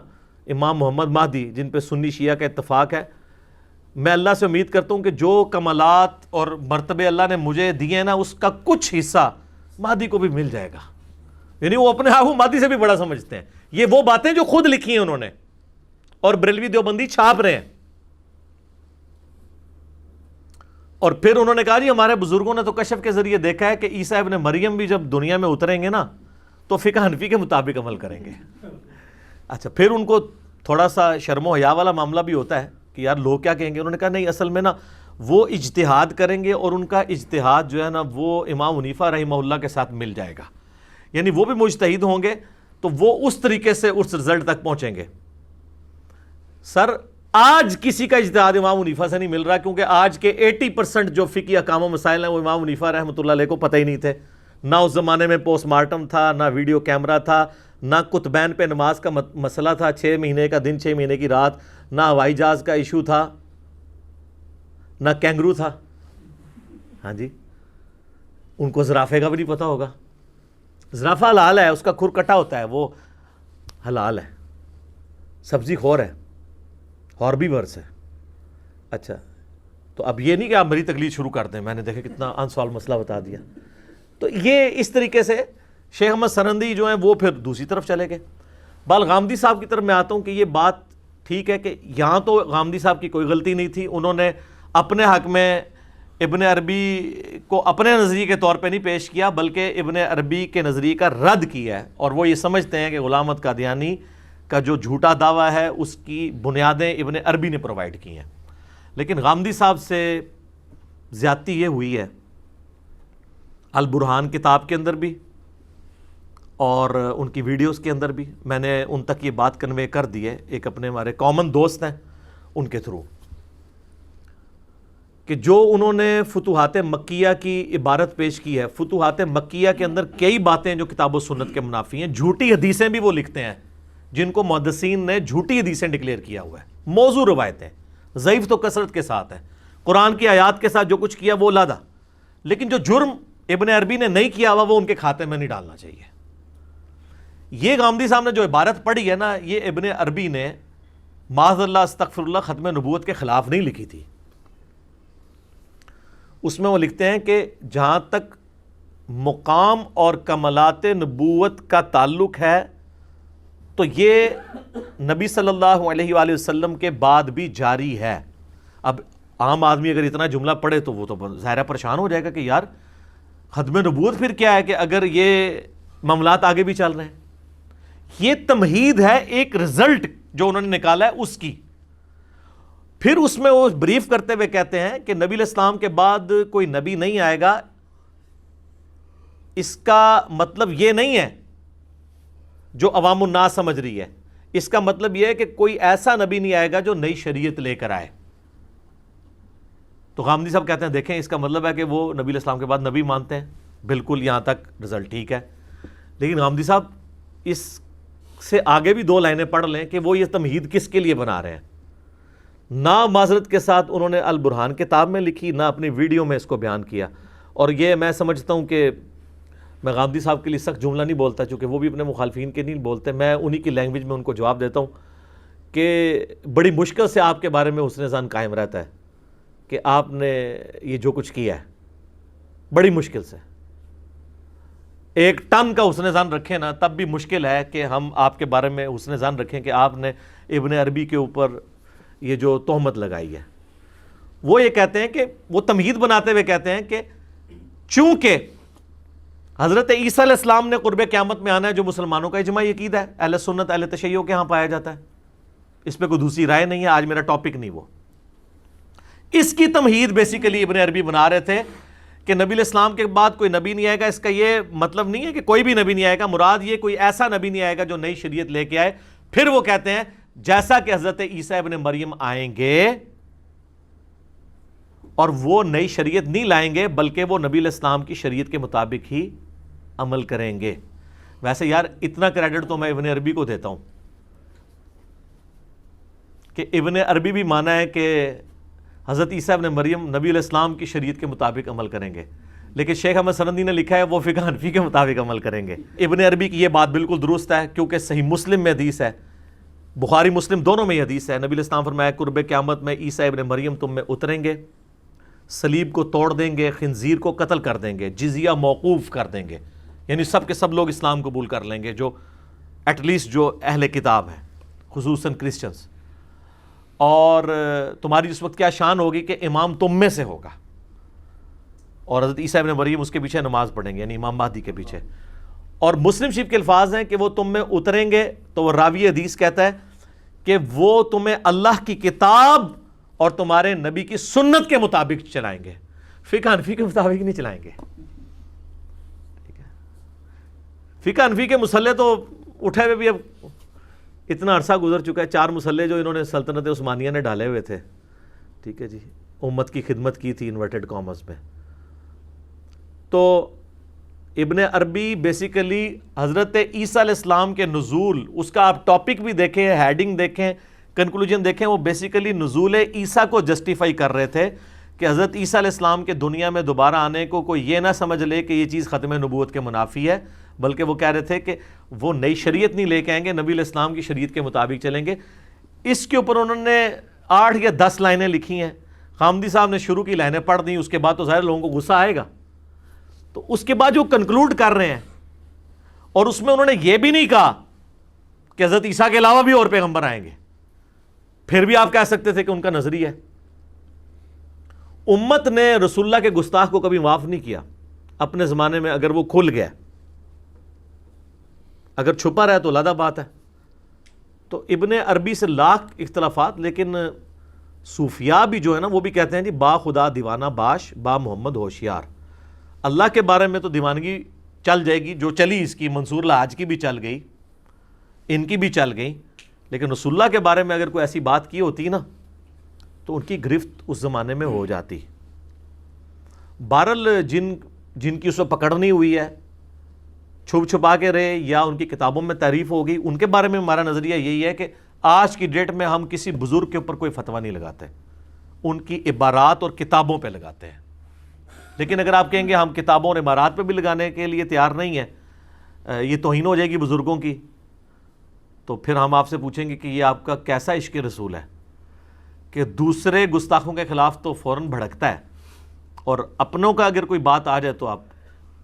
امام محمد مہدی, جن پہ سنی شیعہ کا اتفاق ہے, میں اللہ سے امید کرتا ہوں کہ جو کمالات اور مرتبے اللہ نے مجھے دیے نا اس کا کچھ حصہ مہدی کو بھی مل جائے گا. یعنی وہ اپنے آپ کو مہدی سے بھی بڑا سمجھتے ہیں. یہ وہ باتیں جو خود لکھی ہیں انہوں نے, اور بریلوی دیوبندی چھاپ رہے ہیں. اور پھر انہوں نے کہا جی ہمارے بزرگوں نے تو کشف کے ذریعے دیکھا ہے کہ عیسیٰ ابن مریم بھی جب دنیا میں اتریں گے نا تو فقہ حنفی کے مطابق عمل کریں گے. اچھا, پھر ان کو تھوڑا سا شرم و حیا والا معاملہ بھی ہوتا ہے کہ یار لوگ کیا کہیں گے. انہوں نے کہا نہیں, اصل میں نا وہ اجتہاد کریں گے اور ان کا اجتہاد جو ہے نا وہ امام حنیفہ رحمہ اللہ کے ساتھ مل جائے گا. یعنی وہ بھی مجتہد ہوں گے تو وہ اس طریقے سے اس رزلٹ تک پہنچیں گے. سر آج کسی کا اجتہاد امام حنیفہ سے نہیں مل رہا, کیونکہ آج کے 80% جو فقہی احکام و مسائل ہیں وہ امام حنیفہ رحمۃ اللہ علیہ کو پتہ ہی نہیں تھے. نہ اس زمانے میں پوسٹ مارٹم تھا, نہ ویڈیو کیمرہ تھا, نہ کتبین پہ نماز کا مسئلہ تھا, 6 مہینے کا دن 6 مہینے کی رات, نہ ہوائی جہاز کا ایشو تھا, نہ کینگرو تھا. ہاں جی, ان کو زرافے کا بھی نہیں پتہ ہوگا. زرافہ حلال ہے, اس کا کھر کٹا ہوتا ہے, وہ حلال ہے, سبزی خور ہے, ہاربی ورس ہے. اچھا, تو اب یہ نہیں کہ آپ میری تقلید شروع کر دیں, میں نے دیکھا کتنا انسوالو مسئلہ بتا دیا. تو یہ اس طریقے سے شیخ احمد سرہندی جو ہیں وہ پھر دوسری طرف چلے گئے. بال غامدی صاحب کی طرف میں آتا ہوں کہ یہ بات ٹھیک ہے کہ یہاں تو غامدی صاحب کی کوئی غلطی نہیں تھی. انہوں نے اپنے حق میں ابن عربی کو اپنے نظریے کے طور پہ نہیں پیش کیا, بلکہ ابن عربی کے نظریے کا رد کیا ہے. اور وہ یہ سمجھتے ہیں کہ غلام احمد قادیانی کا جو جھوٹا دعویٰ ہے اس کی بنیادیں ابن عربی نے پرووائڈ کی ہیں. لیکن غامدی صاحب سے زیادتی یہ ہوئی ہے البرہان کتاب کے اندر بھی اور ان کی ویڈیوز کے اندر بھی. میں نے ان تک یہ بات کنوے کر دی ہے, ایک اپنے ہمارے کامن دوست ہیں ان کے تھرو, کہ جو انہوں نے فتوحات مکیہ کی عبارت پیش کی ہے, فتوحات مکیہ کے اندر کئی باتیں جو کتاب و سنت کے منافی ہیں. جھوٹی حدیثیں بھی وہ لکھتے ہیں جن کو محدثین نے جھوٹی حدیثیں ڈکلیئر کیا ہوا ہے. موضوع روایتیں ضعیف تو کثرت کے ساتھ ہیں, قرآن کی آیات کے ساتھ جو کچھ کیا وہ لادا, لیکن جو جرم ابن عربی نے نہیں کیا ہوا وہ ان کے کھاتے میں نہیں ڈالنا چاہیے. یہ غامدی صاحب نے جو عبارت پڑھی ہے نا, یہ ابن عربی نے معاذ اللہ استغفر اللہ ختم نبوت کے خلاف نہیں لکھی تھی. اس میں وہ لکھتے ہیں کہ جہاں تک مقام اور کمالات نبوت کا تعلق ہے تو یہ نبی صلی اللہ علیہ وآلہ وسلم کے بعد بھی جاری ہے. اب عام آدمی اگر اتنا جملہ پڑھے تو وہ تو ظاہرہ پریشان ہو جائے گا کہ یار ختم نبوت پھر کیا ہے کہ اگر یہ معاملات آگے بھی چل رہے ہیں. یہ تمہید ہے ایک رزلٹ جو انہوں نے نکالا ہے اس کی. پھر اس میں وہ بریف کرتے ہوئے کہتے ہیں کہ نبی علیہ السلام کے بعد کوئی نبی نہیں آئے گا، اس کا مطلب یہ نہیں ہے جو عوام الناس سمجھ رہی ہے، اس کا مطلب یہ ہے کہ کوئی ایسا نبی نہیں آئے گا جو نئی شریعت لے کر آئے۔ تو غامدی صاحب کہتے ہیں دیکھیں اس کا مطلب ہے کہ وہ نبی علیہ السلام کے بعد نبی مانتے ہیں، بالکل یہاں تک رزلٹ ٹھیک ہے، لیکن غامدی صاحب اس سے آگے بھی 2 لائنیں پڑھ لیں کہ وہ یہ تمہید کس کے لیے بنا رہے ہیں۔ نہ معذرت کے ساتھ انہوں نے البرہان کتاب میں لکھی، نہ اپنی ویڈیو میں اس کو بیان کیا، اور یہ میں سمجھتا ہوں کہ میں غامدی صاحب کے لیے سخت جملہ نہیں بولتا، چونکہ وہ بھی اپنے مخالفین کے نہیں بولتے، میں انہی کی لینگویج میں ان کو جواب دیتا ہوں کہ بڑی مشکل سے آپ کے بارے میں حسن ظن قائم رہتا ہے کہ آپ نے یہ جو کچھ کیا ہے، بڑی مشکل سے 1 ٹن کا حسن ظن رکھیں نا تب بھی مشکل ہے کہ ہم آپ کے بارے میں حسن ظن رکھیں کہ آپ نے ابن عربی کے اوپر یہ جو تہمت لگائی ہے۔ وہ یہ کہتے ہیں کہ وہ تمہید بناتے ہوئے کہتے ہیں کہ چونکہ حضرت عیسیٰ علیہ السلام نے قرب قیامت میں آنا ہے، جو مسلمانوں کا اجماعی عقیدہ ہے، اہل سنت اہل تشیع کے ہاں پایا جاتا ہے، اس پہ کوئی دوسری رائے نہیں ہے، آج میرا ٹاپک نہیں وہ۔ اس کی تمہید بیسیکلی ابن عربی بنا رہے تھے کہ نبی علیہ السلام کے بعد کوئی نبی نہیں آئے گا، اس کا یہ مطلب نہیں ہے کہ کوئی بھی نبی نہیں آئے گا، مراد یہ کوئی ایسا نبی نہیں آئے گا جو نئی شریعت لے کے آئے۔ پھر وہ کہتے ہیں جیسا کہ حضرت عیسیٰ ابن مریم آئیں گے اور وہ نئی شریعت نہیں لائیں گے بلکہ وہ نبی علیہ السلام کی شریعت کے مطابق ہی عمل کریں گے۔ ویسے یار اتنا کریڈٹ تو میں ابن عربی کو دیتا ہوں کہ ابن عربی بھی مانا ہے کہ حضرت عیسیٰ ابن مریم نبی علیہ السلام کی شریعت کے مطابق عمل کریں گے، لیکن شیخ احمد سرندی نے لکھا ہے وہ فقہ حنفی کے مطابق عمل کریں گے۔ ابن عربی کی یہ بات بالکل درست ہے، کیونکہ صحیح مسلم میں حدیث ہے، بخاری مسلم دونوں میں یہ حدیث ہے، نبی علیہ السلام فرمایا قرب قیامت میں عیسیٰ ابن مریم تم میں اتریں گے، صلیب کو توڑ دیں گے، خنزیر کو قتل کر دیں گے، جزیہ موقوف کر دیں گے، یعنی سب کے سب لوگ اسلام قبول کر لیں گے جو ایٹ لیسٹ جو اہل کتاب ہیں، خصوصاً کرسچنز، اور تمہاری اس وقت کیا شان ہوگی کہ امام تم میں سے ہوگا، اور حضرت عیسیٰ ابن مریم اس کے پیچھے نماز پڑھیں گے، یعنی امام مہدی کے پیچھے۔ اور مسلم شریف کے الفاظ ہیں کہ وہ تم میں اتریں گے، تو وہ راوی حدیث کہتا ہے کہ وہ تمہیں اللہ کی کتاب اور تمہارے نبی کی سنت کے مطابق چلائیں گے، فقہ حنفی کے مطابق نہیں چلائیں گے۔ فقہ حنفی کے مسئلے تو اٹھے ہوئے بھی اب اتنا عرصہ گزر چکا ہے، 4 مسئلے جو انہوں نے سلطنت عثمانیہ نے ڈالے ہوئے تھے، ٹھیک ہے جی، امت کی خدمت کی تھی انورٹڈ کامرس میں۔ تو ابن عربی بیسیکلی حضرت عیسیٰ علیہ السلام کے نزول، اس کا آپ ٹاپک بھی دیکھیں، ہیڈنگ دیکھیں، کنکلوژن دیکھیں، وہ بیسیکلی نزول عیسیٰ کو جسٹیفائی کر رہے تھے کہ حضرت عیسیٰ علیہ السلام کے دنیا میں دوبارہ آنے کو کوئی یہ نہ سمجھ لے کہ یہ چیز ختم نبوت کے منافی ہے، بلکہ وہ کہہ رہے تھے کہ وہ نئی شریعت نہیں لے کے آئیں گے، نبی علیہ السلام کی شریعت کے مطابق چلیں گے۔ اس کے اوپر انہوں نے 8 یا 10 لائنیں لکھی ہیں، غامدی صاحب نے شروع کی لائنیں پڑھ دیں، اس کے بعد تو ظاہر لوگوں کو غصہ آئے گا، تو اس کے بعد جو کنکلوڈ کر رہے ہیں، اور اس میں انہوں نے یہ بھی نہیں کہا کہ حضرت عیسیٰ کے علاوہ بھی اور پیغمبر آئیں گے، پھر بھی آپ کہہ سکتے تھے کہ ان کا نظریہ ہے۔ امت نے رسول اللہ کے گستاخ کو کبھی معاف نہیں کیا اپنے زمانے میں، اگر وہ کھل گیا، اگر چھپا رہا تو علیحدہ بات ہے۔ تو ابن عربی سے لاکھ اختلافات، لیکن صوفیاء بھی جو ہے نا وہ بھی کہتے ہیں جی با خدا دیوانہ باش، با محمد ہوشیار، اللہ کے بارے میں تو دیوانگی چل جائے گی، جو چلی اس کی منصور الحاج کی بھی چل گئی، ان کی بھی چل گئی، لیکن رسول اللہ کے بارے میں اگر کوئی ایسی بات کی ہوتی نا تو ان کی گرفت اس زمانے میں ہو جاتی۔ بہرحال جن کی اس وقت پکڑ نہیں ہوئی ہے، چھپ چھپا کے رہے یا ان کی کتابوں میں تعریف ہو گئی، ان کے بارے میں ہمارا نظریہ یہی ہے کہ آج کی ڈیٹ میں ہم کسی بزرگ کے اوپر کوئی فتویٰ نہیں لگاتے، ان کی عبارات اور کتابوں پہ لگاتے ہیں۔ لیکن اگر آپ کہیں گے ہم کتابوں اور عبارات پہ بھی لگانے کے لیے تیار نہیں ہیں، یہ توہین ہو جائے گی بزرگوں کی، تو پھر ہم آپ سے پوچھیں گے کہ یہ آپ کا کیسا عشق رسول ہے کہ دوسرے گستاخوں کے خلاف تو فوراً بھڑکتا ہے، اور اپنوں کا اگر کوئی بات آ جائے تو آپ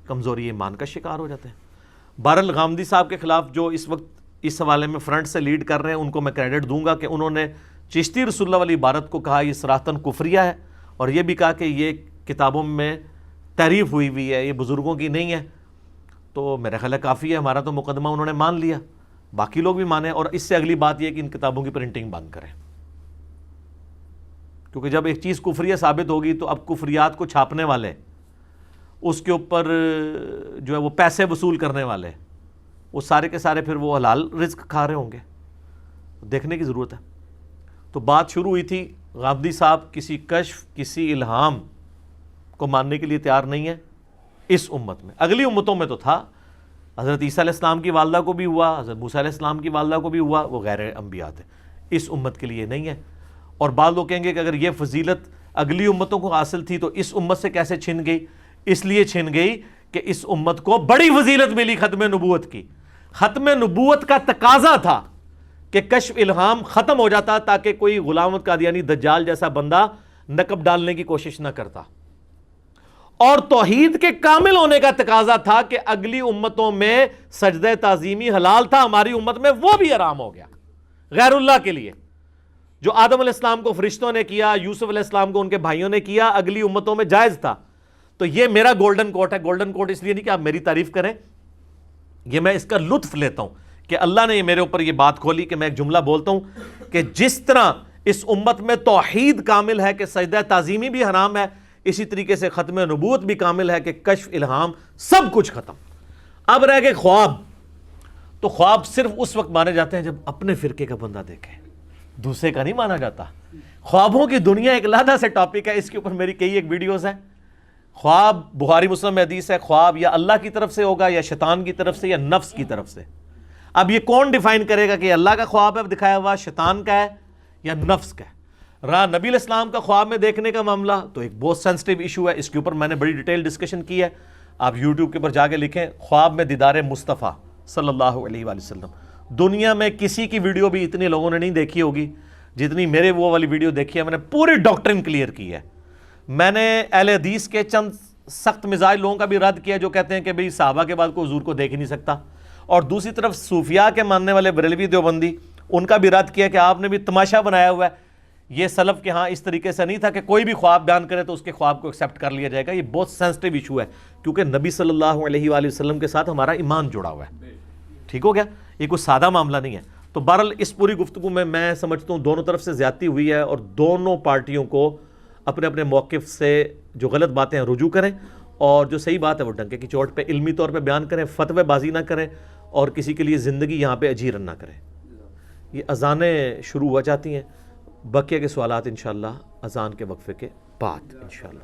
کمزوری ایمان کا شکار ہو جاتے ہیں۔ بہرحال غامدی صاحب کے خلاف جو اس وقت اس حوالے میں فرنٹ سے لیڈ کر رہے ہیں، ان کو میں کریڈٹ دوں گا کہ انہوں نے چشتی رسول اللہ والی عبارت کو کہا یہ صراحتاً کفریہ ہے، اور یہ بھی کہا کہ یہ کتابوں میں تعریف ہوئی ہے، یہ بزرگوں کی نہیں ہے۔ تو میرا خیال ہے کافی ہے، ہمارا تو مقدمہ انہوں نے مان لیا، باقی لوگ بھی مانیں، اور اس سے اگلی بات یہ ہے کہ ان کتابوں کی پرنٹنگ بند کریں۔ کیونکہ جب ایک چیز کفریہ ثابت ہوگی تو اب کفریات کو چھاپنے والے، اس کے اوپر جو ہے وہ پیسے وصول کرنے والے، وہ سارے کے سارے پھر وہ حلال رزق کھا رہے ہوں گے. دیکھنے کی ضرورت ہے. تو بات شروع ہوئی تھی، غامدی صاحب کسی کشف، کسی الہام کو ماننے کے لیے تیار نہیں ہے اس امت میں. اگلی امتوں میں تو تھا، حضرت عیسیٰ علیہ السلام کی والدہ کو بھی ہوا، حضرت موسیٰ علیہ السلام کی والدہ کو بھی ہوا، وہ غیر انبیاء تھے. اس امت کے لیے نہیں ہے. اور بعض لوگ کہیں گے کہ اگر یہ فضیلت اگلی امتوں کو حاصل تھی تو اس امت سے کیسے چھن گئی؟ اس لیے چھن گئی کہ اس امت کو بڑی فضیلت ملی ختم نبوت کی. ختم نبوت کا تقاضا تھا کہ کشف الہام ختم ہو جاتا تاکہ کوئی غلام احمد قادیانی دجال جیسا بندہ نقب ڈالنے کی کوشش نہ کرتا. اور توحید کے کامل ہونے کا تقاضا تھا کہ اگلی امتوں میں سجدہ تعظیمی حلال تھا، ہماری امت میں وہ بھی حرام ہو گیا غیر اللہ کے لیے. جو آدم علیہ السلام کو فرشتوں نے کیا، یوسف علیہ السلام کو ان کے بھائیوں نے کیا، اگلی امتوں میں جائز تھا. تو یہ میرا گولڈن کوٹ ہے. گولڈن کوٹ اس لیے نہیں کہ آپ میری تعریف کریں، یہ میں اس کا لطف لیتا ہوں کہ اللہ نے میرے اوپر یہ بات کھولی کہ میں ایک جملہ بولتا ہوں کہ جس طرح اس امت میں توحید کامل ہے کہ سجدہ تعظیمی بھی حرام ہے، اسی طریقے سے ختم نبوت بھی کامل ہے کہ کشف الہام سب کچھ ختم. اب رہ گئے خواب. تو خواب صرف اس وقت مانے جاتے ہیں جب اپنے فرقے کا بندہ دیکھے، دوسرے کا نہیں مانا جاتا. خوابوں کی دنیا ایک علیحدہ سے ٹاپک ہے، اس کے اوپر میری کئی ایک ویڈیوز ہیں. خواب بخاری مسلم میں حدیث ہے، خواب یا اللہ کی طرف سے ہوگا یا شیطان کی طرف سے یا نفس کی طرف سے. اب یہ کون ڈیفائن کرے گا کہ اللہ کا خواب ہے دکھایا ہوا، شیطان کا ہے یا نفس کا ہے؟ رہا نبی علیہ السلام کا خواب میں دیکھنے کا معاملہ تو ایک بہت سینسٹیو ایشو ہے. اس کے اوپر میں نے بڑی ڈیٹیل ڈسکشن کی ہے، آپ یوٹیوب کے اوپر جا کے لکھیں خواب میں دیدار مصطفیٰ صلی اللہ علیہ وآلہ وسلم. دنیا میں کسی کی ویڈیو بھی اتنے لوگوں نے نہیں دیکھی ہوگی جتنی میرے وہ والی ویڈیو دیکھی ہے. میں نے پوری ڈاکٹرن کلیئر کی ہے. میں نے اہل حدیث کے چند سخت مزاج لوگوں کا بھی رد کیا جو کہتے ہیں کہ بھئی صحابہ کے بعد کوئی حضور کو دیکھ ہی نہیں سکتا، اور دوسری طرف صوفیاء کے ماننے والے بریلوی دیوبندی، ان کا بھی رد کیا کہ آپ نے بھی تماشا بنایا ہوا ہے. یہ سلف کے ہاں اس طریقے سے نہیں تھا کہ کوئی بھی خواب بیان کرے تو اس کے خواب کو ایکسیپٹ کر لیا جائے گا. یہ بہت سینسٹیو ایشو ہے کیونکہ نبی صلی اللہ علیہ وآلہ وسلم کے ساتھ ہمارا ایمان جڑا ہوا ہے. ٹھیک ہو گیا؟ یہ کوئی سادہ معاملہ نہیں ہے. تو بہرحال اس پوری گفتگو میں سمجھتا ہوں دونوں طرف سے زیادتی ہوئی ہے، اور دونوں پارٹیوں کو اپنے اپنے موقف سے جو غلط باتیں ہیں رجوع کریں، اور جو صحیح بات ہے وہ ڈنکے کی چوٹ پہ علمی طور پہ بیان کریں، فتوے بازی نہ کریں، اور کسی کے لیے زندگی یہاں پہ اجیرن نہ کریں. یہ اذانیں شروع ہو جاتی ہیں، بقیہ کے سوالات انشاءاللہ اذان کے وقفے کے بعد انشاءاللہ.